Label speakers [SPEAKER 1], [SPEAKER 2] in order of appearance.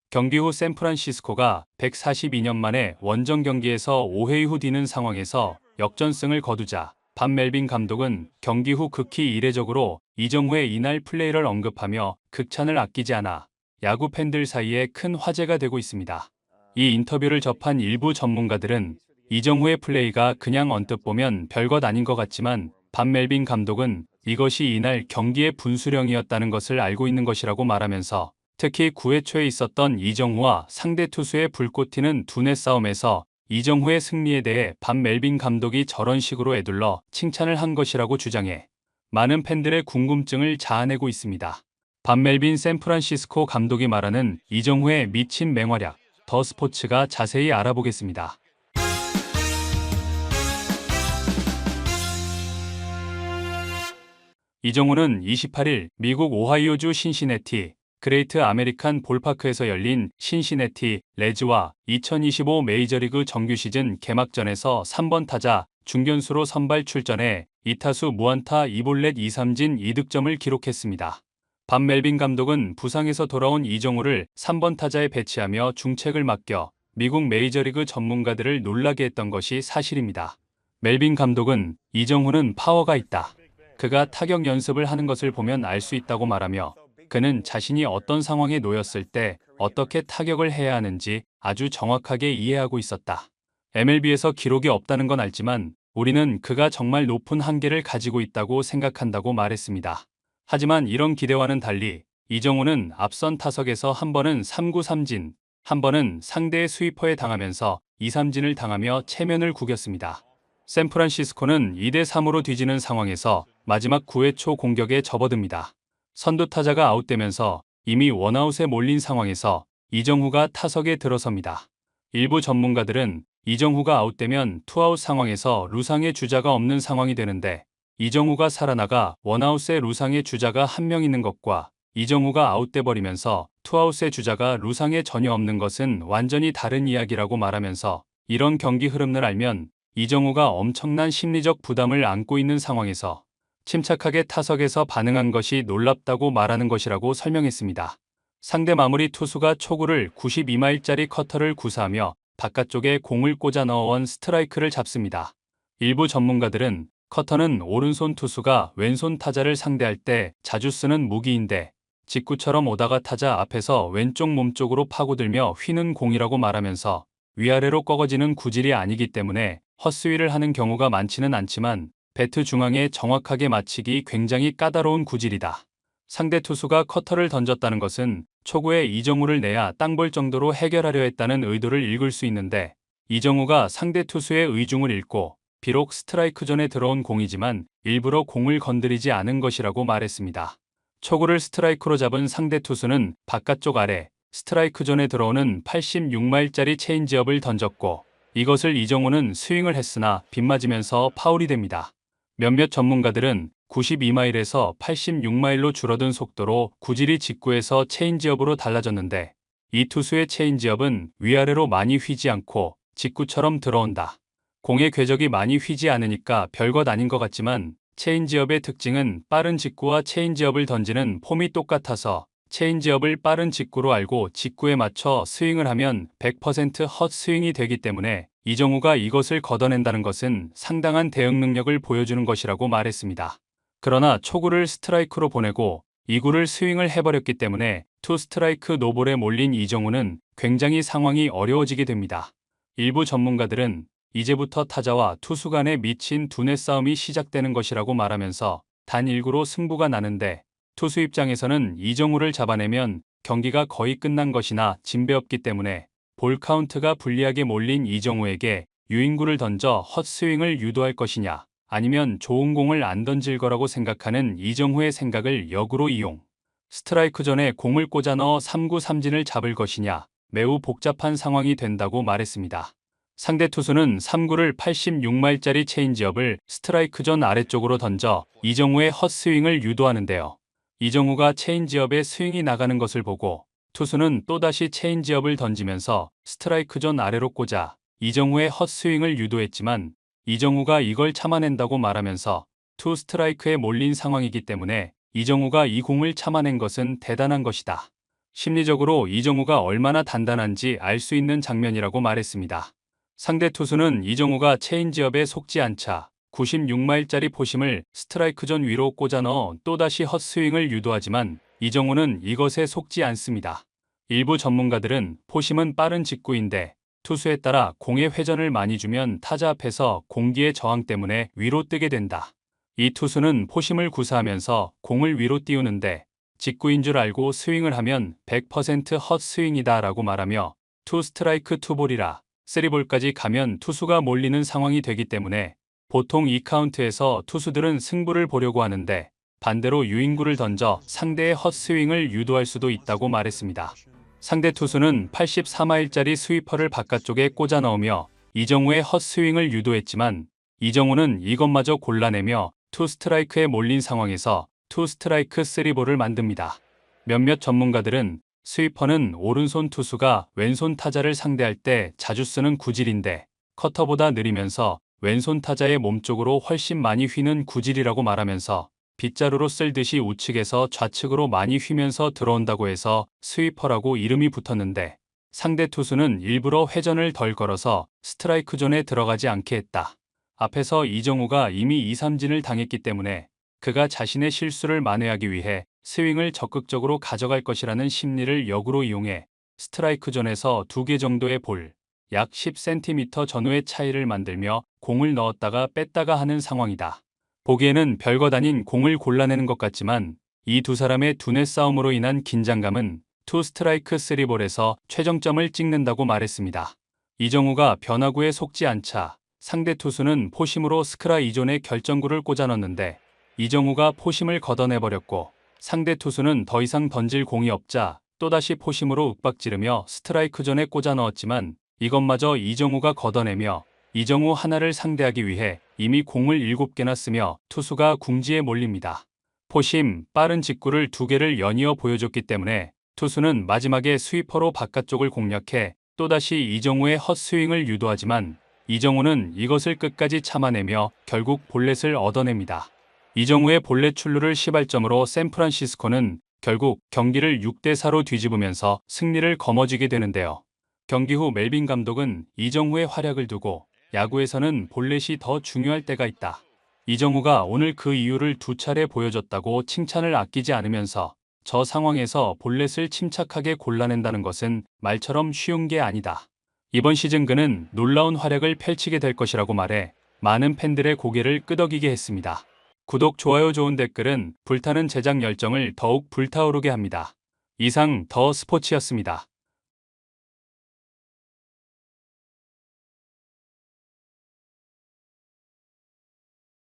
[SPEAKER 1] 경기 후 샌프란시스코가 142년 만에 원정 경기에서 5회 이후 뒤는 상황에서 역전승을 거두자 밥 멜빈 감독은 경기 후 극히 이례적으로 이정후의 이날 플레이를 언급하며 극찬을 아끼지 않아 야구 팬들 사이에 큰 화제가 되고 있습니다. 이 인터뷰를 접한 일부 전문가들은 이정후의 플레이가 그냥 언뜻 보면 별것 아닌 것 같지만 밥 멜빈 감독은 이것이 이날 경기의 분수령이었다는 것을 알고 있는 것이라고 말하면서 특히 9회 초에 있었던 이정후와 상대 투수의 불꽃 튀는 두뇌 싸움에서 이정후의 승리에 대해 밥 멜빈 감독이 저런 식으로 에둘러 칭찬을 한 것이라고 주장해 많은 팬들의 궁금증을 자아내고 있습니다. 밥 멜빈 샌프란시스코 감독이 말하는 이정후의 미친 맹활약, 더 스포츠가 자세히 알아보겠습니다. 이정후는 28일 미국 오하이오주 신시내티 그레이트 아메리칸 볼파크에서 열린 신시내티 레즈와 2025 메이저리그 정규 시즌 개막전에서 3번 타자 중견수로 선발 출전해 2타수 무안타 2볼넷 2삼진 2득점을 기록했습니다. 밥 멜빈 감독은 부상에서 돌아온 이정후를 3번 타자에 배치하며 중책을 맡겨 미국 메이저리그 전문가들을 놀라게 했던 것이 사실입니다. 멜빈 감독은 이정후는 파워가 있다. 그가 타격 연습을 하는 것을 보면 알 수 있다고 말하며 그는 자신이 어떤 상황에 놓였을 때 어떻게 타격을 해야 하는지 아주 정확하게 이해하고 있었다. MLB에서 기록이 없다는 건 알지만 우리는 그가 정말 높은 한계를 가지고 있다고 생각한다고 말했습니다. 하지만 이런 기대와는 달리 이정후는 앞선 타석에서 한 번은 3구 3진, 한 번은 상대의 스위퍼에 당하면서 2, 3진을 당하며 체면을 구겼습니다. 샌프란시스코는 2대 3으로 뒤지는 상황에서 마지막 9회 초 공격에 접어듭니다. 선두 타자가 아웃되면서 이미 원아웃에 몰린 상황에서 이정후가 타석에 들어섭니다. 일부 전문가들은 이정후가 아웃되면 투아웃 상황에서 루상의 주자가 없는 상황이 되는데 이정후가 살아나가 원아웃에 루상의 주자가 한 명 있는 것과 이정후가 아웃돼 버리면서 투아웃의 주자가 루상에 전혀 없는 것은 완전히 다른 이야기라고 말하면서 이런 경기 흐름을 알면 이정후가 엄청난 심리적 부담을 안고 있는 상황에서 침착하게 타석에서 반응한 것이 놀랍다고 말하는 것이라고 설명했습니다. 상대 마무리 투수가 초구를 92마일짜리 커터를 구사하며 바깥쪽에 공을 꽂아 넣어온 스트라이크를 잡습니다. 일부 전문가들은 커터는 오른손 투수가 왼손 타자를 상대할 때 자주 쓰는 무기인데 직구처럼 오다가 타자 앞에서 왼쪽 몸쪽으로 파고들며 휘는 공이라고 말하면서 위아래로 꺾어지는 구질이 아니기 때문에 헛스윙을 하는 경우가 많지는 않지만 배트 중앙에 정확하게 맞히기 굉장히 까다로운 구질이다. 상대 투수가 커터를 던졌다는 것은 초구에 이정후를 내야 땅볼 정도로 해결하려 했다는 의도를 읽을 수 있는데 이정후가 상대 투수의 의중을 읽고 비록 스트라이크 존에 들어온 공이지만 일부러 공을 건드리지 않은 것이라고 말했습니다. 초구를 스트라이크로 잡은 상대 투수는 바깥쪽 아래 스트라이크 존에 들어오는 86마일짜리 체인지업을 던졌고 이것을 이정후는 스윙을 했으나 빗맞으면서 파울이 됩니다. 몇몇 전문가들은 92마일에서 86마일로 줄어든 속도로 구질이 직구에서 체인지업으로 달라졌는데 이 투수의 체인지업은 위아래로 많이 휘지 않고 직구처럼 들어온다. 공의 궤적이 많이 휘지 않으니까 별것 아닌 것 같지만 체인지업의 특징은 빠른 직구와 체인지업을 던지는 폼이 똑같아서 체인지업을 빠른 직구로 알고 직구에 맞춰 스윙을 하면 100% 헛스윙이 되기 때문에 이정후가 이것을 걷어낸다는 것은 상당한 대응 능력을 보여주는 것이라고 말했습니다. 그러나 초구를 스트라이크로 보내고 2구를 스윙을 해버렸기 때문에 투 스트라이크 노볼에 몰린 이정후는 굉장히 상황이 어려워지게 됩니다. 일부 전문가들은 이제부터 타자와 투수 간의 미친 두뇌 싸움이 시작되는 것이라고 말하면서 단 1구로 승부가 나는데 투수 입장에서는 이정후를 잡아내면 경기가 거의 끝난 것이나 진배 없기 때문에 볼 카운트가 불리하게 몰린 이정후에게 유인구를 던져 헛스윙을 유도할 것이냐 아니면 좋은 공을 안 던질 거라고 생각하는 이정후의 생각을 역으로 이용 스트라이크 존에 공을 꽂아 넣어 3구 3진을 잡을 것이냐 매우 복잡한 상황이 된다고 말했습니다. 상대 투수는 3구를 86마일짜리 체인지업을 스트라이크 존 아래쪽으로 던져 이정후의 헛스윙을 유도하는데요. 이정후가 체인지업에 스윙이 나가는 것을 보고 투수는 또다시 체인지업을 던지면서 스트라이크 존 아래로 꽂아 이정후의 헛스윙을 유도했지만 이정후가 이걸 참아낸다고 말하면서 투 스트라이크에 몰린 상황이기 때문에 이정후가 이 공을 참아낸 것은 대단한 것이다. 심리적으로 이정우가 얼마나 단단한지 알 수 있는 장면이라고 말했습니다. 상대 투수는 이정우가 체인지업에 속지 않자 96마일짜리 포심을 스트라이크 존 위로 꽂아 넣어 또다시 헛스윙을 유도하지만 이정우는 이것에 속지 않습니다. 일부 전문가들은 포심은 빠른 직구인데 투수에 따라 공의 회전을 많이 주면 타자 앞에서 공기의 저항 때문에 위로 뜨게 된다. 이 투수는 포심을 구사하면서 공을 위로 띄우는데 직구인 줄 알고 스윙을 하면 100% 헛스윙이다 라고 말하며 투 스트라이크 투볼이라 3볼까지 가면 투수가 몰리는 상황이 되기 때문에 보통 이 카운트에서 투수들은 승부를 보려고 하는데 반대로 유인구를 던져 상대의 헛스윙을 유도할 수도 있다고 말했습니다. 상대 투수는 84마일짜리 스위퍼를 바깥쪽에 꽂아 넣으며 이정우의 헛스윙을 유도했지만 이정우는 이것마저 골라내며 투 스트라이크에 몰린 상황에서 투 스트라이크 3볼을 만듭니다. 몇몇 전문가들은 스위퍼는 오른손 투수가 왼손 타자를 상대할 때 자주 쓰는 구질인데 커터보다 느리면서 왼손 타자의 몸쪽으로 훨씬 많이 휘는 구질이라고 말하면서 빗자루로 쓸듯이 우측에서 좌측으로 많이 휘면서 들어온다고 해서 스위퍼라고 이름이 붙었는데 상대 투수는 일부러 회전을 덜 걸어서 스트라이크 존에 들어가지 않게 했다. 앞에서 이정우가 이미 2-3진을 당했기 때문에 그가 자신의 실수를 만회하기 위해 스윙을 적극적으로 가져갈 것이라는 심리를 역으로 이용해 스트라이크 존에서 2개 정도의 볼, 약 10cm 전후의 차이를 만들며 공을 넣었다가 뺐다가 하는 상황이다. 보기에는 별것 아닌 공을 골라내는 것 같지만 이 두 사람의 두뇌 싸움으로 인한 긴장감은 투 스트라이크 3볼에서 최정점을 찍는다고 말했습니다. 이정우가 변화구에 속지 않자 상대 투수는 포심으로 스크라 2존에 결정구를 꽂아 넣었는데 이정우가 포심을 걷어내버렸고 상대 투수는 더 이상 던질 공이 없자 또다시 포심으로 윽박지르며 스트라이크 존에 꽂아 넣었지만 이것마저 이정우가 걷어내며 이정우 하나를 상대하기 위해 이미 공을 7개나 쓰며 투수가 궁지에 몰립니다. 포심, 빠른 직구를 2개를 연이어 보여줬기 때문에 투수는 마지막에 스위퍼로 바깥쪽을 공략해 또다시 이정우의 헛스윙을 유도하지만 이정우는 이것을 끝까지 참아내며 결국 볼넷을 얻어냅니다. 이정우의 볼넷 출루를 시발점으로 샌프란시스코는 결국 경기를 6대4로 뒤집으면서 승리를 거머쥐게 되는데요. 경기 후 멜빈 감독은 이정우의 활약을 두고 야구에서는 볼넷이 더 중요할 때가 있다. 이정우가 오늘 그 이유를 2차례 보여줬다고 칭찬을 아끼지 않으면서 저 상황에서 볼넷을 침착하게 골라낸다는 것은 말처럼 쉬운 게 아니다. 이번 시즌 그는 놀라운 활약을 펼치게 될 것이라고 말해 많은 팬들의 고개를 끄덕이게 했습니다. 구독, 좋아요, 좋은 댓글은 불타는 제작 열정을 더욱 불타오르게 합니다. 이상 더 스포츠였습니다.